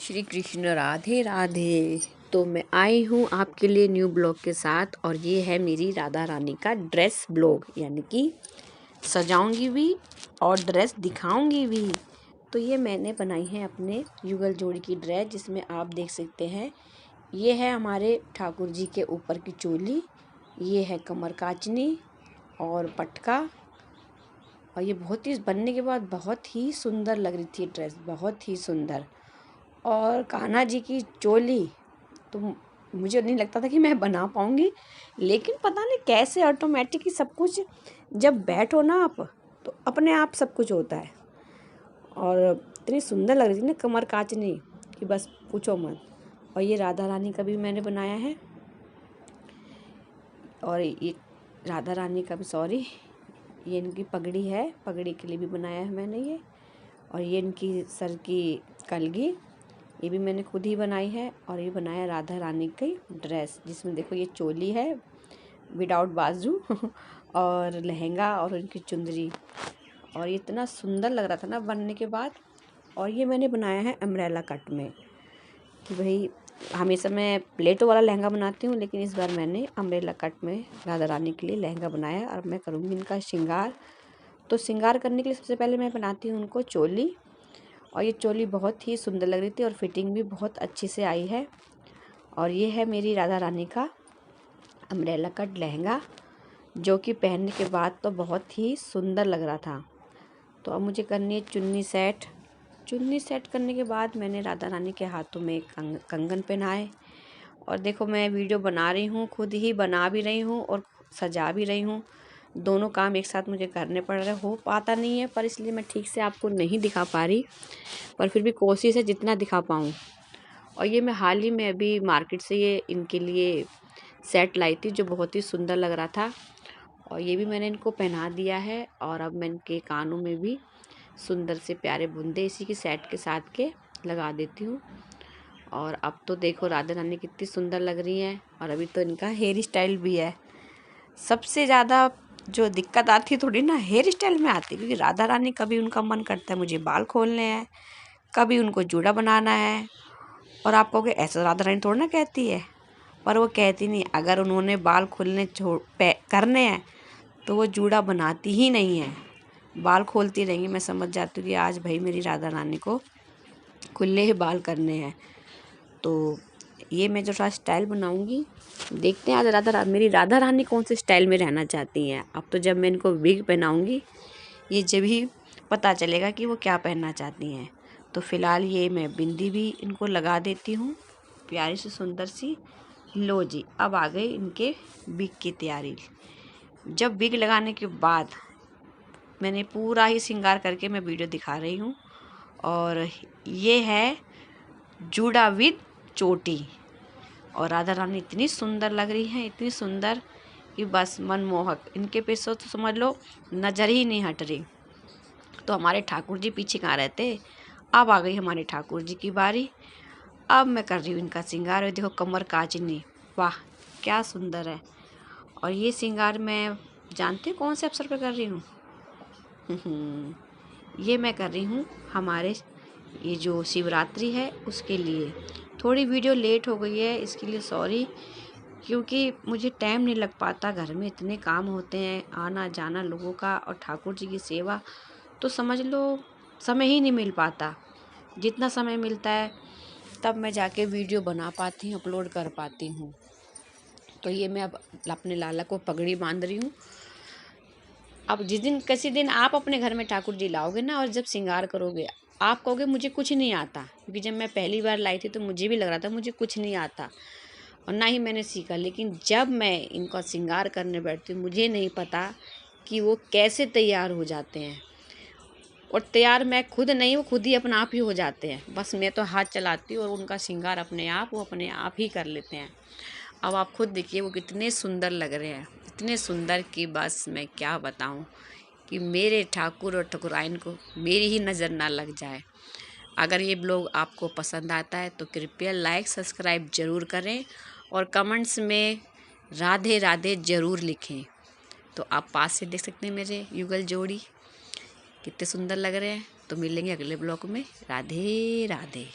श्री कृष्ण राधे राधे। तो मैं आई हूँ आपके लिए न्यू ब्लॉग के साथ, और ये है मेरी राधा रानी का ड्रेस ब्लॉग, यानी कि सजाऊंगी भी और ड्रेस दिखाऊंगी भी। तो ये मैंने बनाई है अपने युगल जोड़ी की ड्रेस, जिसमें आप देख सकते हैं ये है हमारे ठाकुर जी के ऊपर की चोली, ये है कमर काचनी और पटका। और ये बहुत ही बनने के बाद बहुत ही सुंदर लग रही थी ड्रेस, बहुत ही सुंदर। और कान्हा जी की चोली तो मुझे नहीं लगता था कि मैं बना पाऊँगी, लेकिन पता नहीं कैसे ऑटोमेटिक ही सब कुछ, जब बैठो ना आप तो अपने आप सब कुछ होता है। और इतनी सुंदर लग रही थी ना कमर काचनी कि बस पूछो मत। और ये राधा रानी का भी मैंने बनाया है, और ये राधा रानी का भी, सॉरी, ये इनकी पगड़ी है, पगड़ी के लिए भी बनाया है मैंने ये। और ये इनकी सर की कलगी, ये भी मैंने खुद ही बनाई है। और ये बनाया राधा रानी की ड्रेस, जिसमें देखो ये चोली है विदाउट बाजू और लहंगा और उनकी चुंदरी। और ये इतना सुंदर लग रहा था ना बनने के बाद। और ये मैंने बनाया है अम्ब्रेला कट में, कि भाई हमेशा मैं प्लेटों वाला लहंगा बनाती हूँ, लेकिन इस बार मैंने अम्ब्रेला कट में राधा रानी के लिए लहंगा बनाया। और मैं करूँगी इनका श्रृंगार। तो श्रृंगार करने के लिए सबसे पहले मैं बनाती हूँ उनको चोली। और ये चोली बहुत ही सुंदर लग रही थी और फिटिंग भी बहुत अच्छी से आई है। और ये है मेरी राधा रानी का अम्ब्रेला कट लहंगा, जो कि पहनने के बाद तो बहुत ही सुंदर लग रहा था। तो अब मुझे करनी है चुन्नी सेट। चुन्नी सेट करने के बाद मैंने राधा रानी के हाथों में कंगन पहनाए। और देखो मैं वीडियो बना रही हूँ, खुद ही बना भी रही हूँ और सजा भी रही हूँ। दोनों काम एक साथ मुझे करने पड़ रहे, हो पाता नहीं है, पर इसलिए मैं ठीक से आपको नहीं दिखा पा रही, पर फिर भी कोशिश है जितना दिखा पाऊँ। और ये मैं हाल ही में अभी मार्केट से ये इनके लिए सेट लाई थी, जो बहुत ही सुंदर लग रहा था। और ये भी मैंने इनको पहना दिया है। और अब मैं इनके कानों में भी सुंदर से प्यारे बुंदे इसी की सेट के साथ के लगा देती हूँ। और अब तो देखो राधा रानी कितनी सुंदर लग रही हैं। और अभी तो इनका हेयर स्टाइल भी है। सबसे ज़्यादा जो दिक्कत आती है थोड़ी ना हेयर स्टाइल में आती है, क्योंकि राधा रानी कभी उनका मन करता है मुझे बाल खोलने हैं, कभी उनको जूड़ा बनाना है। और आप कहोगे ऐसा राधा रानी थोड़ा ना कहती है, पर वो कहती नहीं। अगर उन्होंने बाल खोलने करने हैं तो वो जूड़ा बनाती ही नहीं है, बाल खोलती रहेंगी। मैं समझ जाती हूँ कि आज भाई मेरी राधा रानी को खुले ही बाल करने हैं। तो ये मैं जो सा स्टाइल बनाऊंगी, देखते हैं आज मेरी राधा रानी कौन से स्टाइल में रहना चाहती हैं। अब तो जब मैं इनको विग पहनाऊंगी, ये जब ही पता चलेगा कि वो क्या पहनना चाहती हैं। तो फ़िलहाल ये मैं बिंदी भी इनको लगा देती हूँ, प्यारी सी सुंदर सी। लो जी, अब आ गई इनके विग की तैयारी। जब विग लगाने के बाद मैंने पूरा ही श्रृंगार करके मैं वीडियो दिखा रही हूँ। और ये है जूड़ा विद चोटी। और राधा रानी इतनी सुंदर लग रही हैं, इतनी सुंदर कि बस मनमोहक। इनके पीछे तो समझ लो नज़र ही नहीं हट रही। तो हमारे ठाकुर जी पीछे कहाँ रहते। अब आ गई हमारे ठाकुर जी की बारी। अब मैं कर रही हूँ इनका श्रृंगार। देखो कमर काचनी, वाह क्या सुंदर है। और ये श्रृंगार मैं जानते हो कौन से अवसर पर कर रही हूँ? ये मैं कर रही हूँ हमारे ये जो शिवरात्रि है उसके लिए। थोड़ी वीडियो लेट हो गई है, इसके लिए सॉरी, क्योंकि मुझे टाइम नहीं लग पाता। घर में इतने काम होते हैं, आना जाना लोगों का, और ठाकुर जी की सेवा, तो समझ लो समय ही नहीं मिल पाता। जितना समय मिलता है तब मैं जाके वीडियो बना पाती हूँ, अपलोड कर पाती हूँ। तो ये मैं अब अपने लाला को पगड़ी बांध रही हूँ। अब जिस दिन किसी दिन आप अपने घर में ठाकुर जी लाओगे ना, और जब श्रृंगार करोगे, आप कहोगे मुझे कुछ नहीं आता। क्योंकि जब मैं पहली बार लाई थी तो मुझे भी लग रहा था मुझे कुछ नहीं आता, और ना ही मैंने सीखा। लेकिन जब मैं इनका श्रृंगार करने बैठती हूँ, मुझे नहीं पता कि वो कैसे तैयार हो जाते हैं। और तैयार मैं खुद नहीं, वो खुद ही अपने आप ही हो जाते हैं। बस मैं तो हाथ चलाती हूँ और उनका श्रृंगार अपने आप वो अपने आप ही कर लेते हैं। अब आप खुद देखिए वो कितने सुंदर लग रहे हैं, इतने सुंदर कि बस मैं क्या बताऊं, कि मेरे ठाकुर और ठाकुराइन को मेरी ही नज़र ना लग जाए। अगर ये ब्लॉग आपको पसंद आता है तो कृपया लाइक सब्सक्राइब ज़रूर करें, और कमेंट्स में राधे राधे ज़रूर लिखें। तो आप पास से देख सकते हैं मेरे युगल जोड़ी कितने सुंदर लग रहे हैं। तो मिलेंगे अगले ब्लॉग में। राधे राधे।